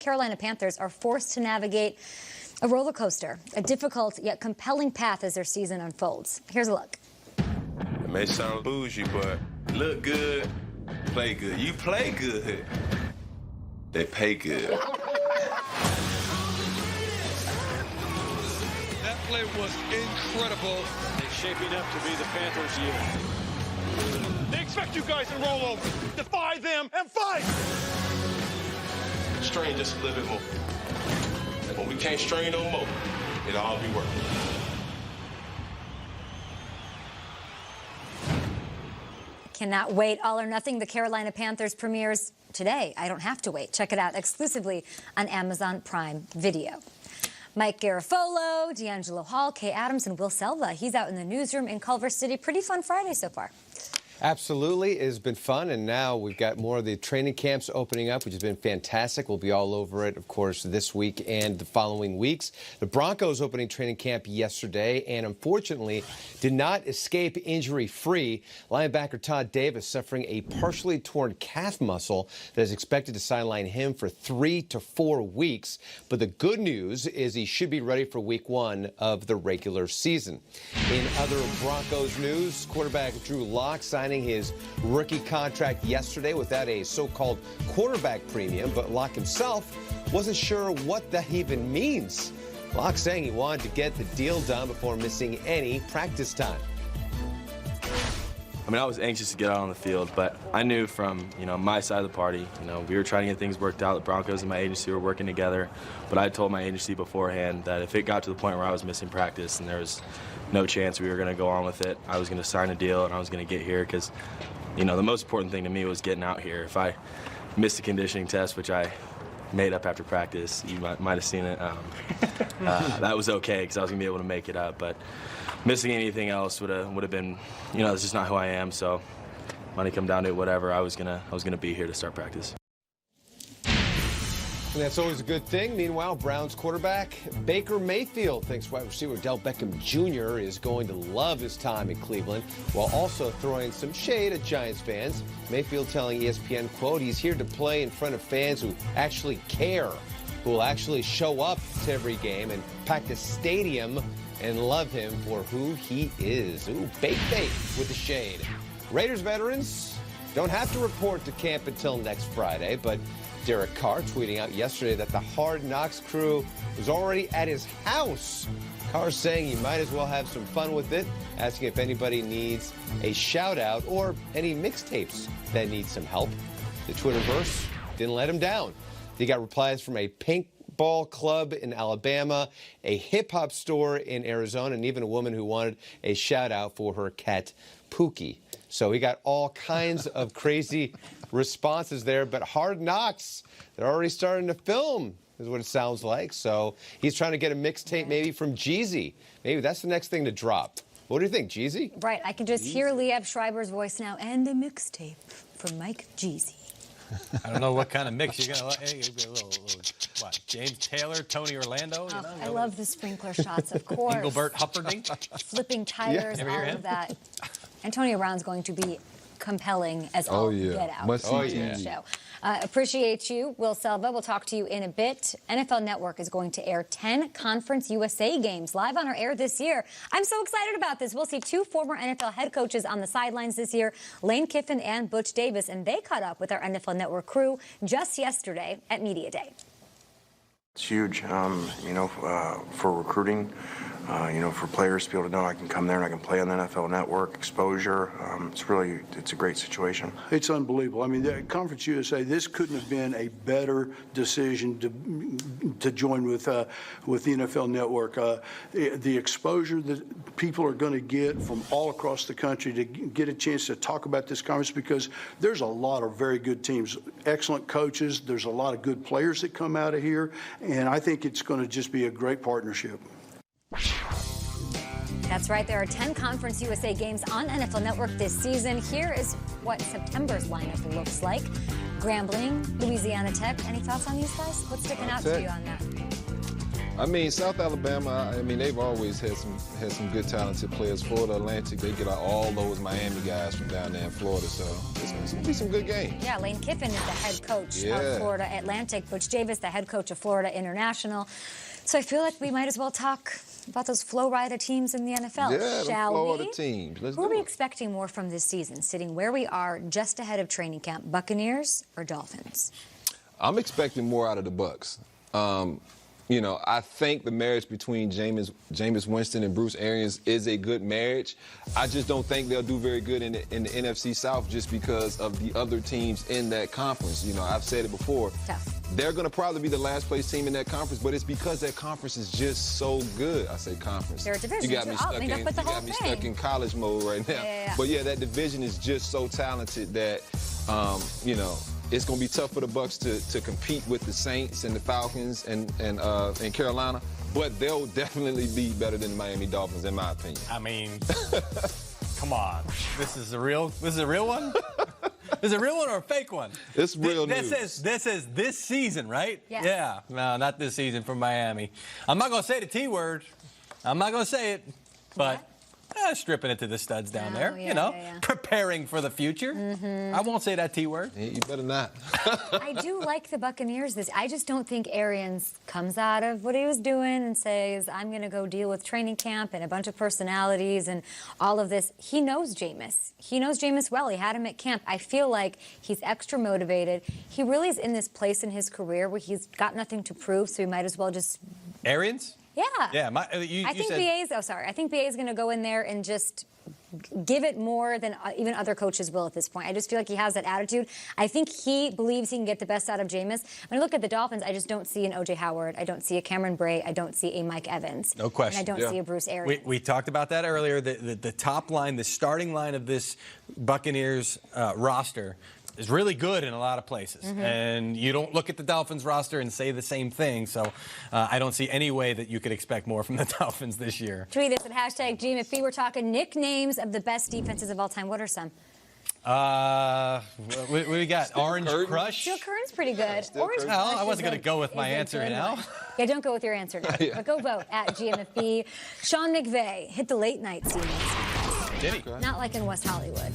Carolina Panthers are forced to navigate a roller coaster, a difficult yet compelling path as their season unfolds. Here's a look. It may sound bougie, but look good, play good. You play good, they pay good. That play was incredible. They're shaping up to be the Panthers' year. They expect you guys to roll over, defy them, and fight! Strain just a little bit more. And when we can't strain no more, it'll all be working. Cannot wait. All or Nothing, the Carolina Panthers premieres today. I don't have to wait. Check it out exclusively on Amazon Prime Video. Mike Garafolo, D'Angelo Hall, Kay Adams, and Will Selva. He's out in the newsroom in Culver City. Pretty fun Friday so far. Absolutely. It has been fun, and now we've got more of the training camps opening up, which has been fantastic. We'll be all over it, of course, this week and the following weeks. The Broncos opening training camp yesterday, and unfortunately did not escape injury-free. Linebacker Todd Davis suffering a partially torn calf muscle that is expected to sideline him for 3 to 4 weeks. But the good news is he should be ready for week 1 of the regular season. In other Broncos news, quarterback Drew Lock signed his rookie contract yesterday without a so-called quarterback premium, but Locke himself wasn't sure what that even means. Locke saying he wanted to get the deal done before missing any practice time. I mean, I was anxious to get out on the field, but I knew from, my side of the party, we were trying to get things worked out. The Broncos and my agency were working together, but I told my agency beforehand that if it got to the point where I was missing practice and there was no chance we were going to go on with it, I was going to sign a deal and I was going to get here because, the most important thing to me was getting out here. If I missed a conditioning test, which I made up after practice, you might have seen it, that was okay because I was going to be able to make it up. But missing anything else would have been, it's just not who I am. So when it come down to it, whatever, I was gonna be here to start practice. And that's always a good thing. Meanwhile, Browns quarterback Baker Mayfield thinks wide receiver Odell Beckham Jr. is going to love his time in Cleveland, while also throwing some shade at Giants fans. Mayfield telling ESPN, quote, he's here to play in front of fans who actually care, who will actually show up to every game and pack the stadium and love him for who he is. Ooh, bait with the shade. Raiders veterans don't have to report to camp until next Friday, but Derek Carr tweeting out yesterday that the Hard Knocks crew was already at his house. Carr saying he might as well have some fun with it, asking if anybody needs a shout-out or any mixtapes that need some help. The Twitterverse didn't let him down. He got replies from a paintball club in Alabama, a hip-hop store in Arizona, and even a woman who wanted a shout-out for her cat, Pookie. So he got all kinds of crazy responses there, but Hard Knocks, they're already starting to film, is what it sounds like. So he's trying to get a mixtape maybe from Jeezy. Maybe that's the next thing to drop. What do you think, Jeezy? Right, I can just hear Liev Schreiber's voice now, and a mixtape from Mike Jeezy. I don't know what kind of mix you're going to like. Hey, a little, what, James Taylor, Tony Orlando? Oh, I love the sprinkler shots, of course. Engelbert Humperdinck? Flipping tires, all of that. Antonio Brown's going to be compelling as all get out. Show. Appreciate you, Will Selva. We'll talk to you in a bit. NFL Network is going to air 10 Conference USA games live on our air this year. I'm so excited about this. We'll see 2 former NFL head coaches on the sidelines this year, Lane Kiffin and Butch Davis, and they caught up with our NFL Network crew just yesterday at Media Day. It's huge, for recruiting. For players to be able to know I can come there and I can play on the NFL Network, exposure. It's a great situation. It's unbelievable. I mean, the Conference USA, this couldn't have been a better decision to join with the NFL Network. The exposure that people are going to get from all across the country to get a chance to talk about this conference, because there's a lot of very good teams, excellent coaches. There's a lot of good players that come out of here, and I think it's going to just be a great partnership. That's right. There are 10 Conference USA games on NFL Network this season. Here is what September's lineup looks like. Grambling, Louisiana Tech. Any thoughts on these guys? What's sticking out to you on that? I mean, South Alabama, I mean, they've always had some good talented players. Florida Atlantic, they get all those Miami guys from down there in Florida, so it's going to be some good games. Yeah, Lane Kiffin is the head coach of Florida Atlantic, Butch Davis, the head coach of Florida International. So I feel like we might as well talk about those Florida teams in the NFL, shall we? Florida teams. Who are we expecting more from this season, sitting where we are just ahead of training camp, Buccaneers or Dolphins? I'm expecting more out of the Bucs. You know, I think the marriage between Jameis Winston and Bruce Arians is a good marriage. I just don't think they'll do very good in the NFC South just because of the other teams in that conference. You know, I've said it before. Tough. They're going to probably be the last place team in that conference, but it's because that conference is just so good. I say conference. They're a division. You got me stuck in college mode right now. Yeah. But yeah, that division is just so talented that, you know, it's going to be tough for the Bucs to compete with the Saints and the Falcons and Carolina, but they'll definitely be better than the Miami Dolphins, in my opinion. I mean, come on, this is a real one. Is it a real one or a fake one? It's real news. This is this season, right? Yes. Yeah. No, not this season for Miami. I'm not going to say the T word. I'm not going to say it, but. Stripping it to the studs down there, preparing for the future. I won't say that T word. You better not. I do like the Buccaneers. I just don't think Arians comes out of what he was doing and says, I'm going to go deal with training camp and a bunch of personalities and all of this. He knows Jameis. He knows Jameis well. He had him at camp. I feel like he's extra motivated. He really is in this place in his career where he's got nothing to prove, so he might as well just... Arians? Yeah. Yeah. I think BA is going to go in there and just give it more than even other coaches will at this point. I just feel like he has that attitude. I think he believes he can get the best out of Jameis. When I look at the Dolphins, I just don't see an O.J. Howard. I don't see a Cameron Bray. I don't see a Mike Evans. No question. And I don't see a Bruce Arians. We talked about that earlier. The top line, the starting line of this Buccaneers roster is really good in a lot of places. And you don't look at the Dolphins roster and say the same thing. So I don't see any way that you could expect more from the Dolphins this year. Tweet us at #GMFB. We're talking nicknames of the best defenses of all time. What are some? What do we got? Orange Crush? Steel Curtain's pretty good. Orange Crush. I wasn't going to go with my answer, you know? Yeah, don't go with your answer now. But go vote at GMFB. Sean McVay hit the late night scene. Did he? Not like in West Hollywood.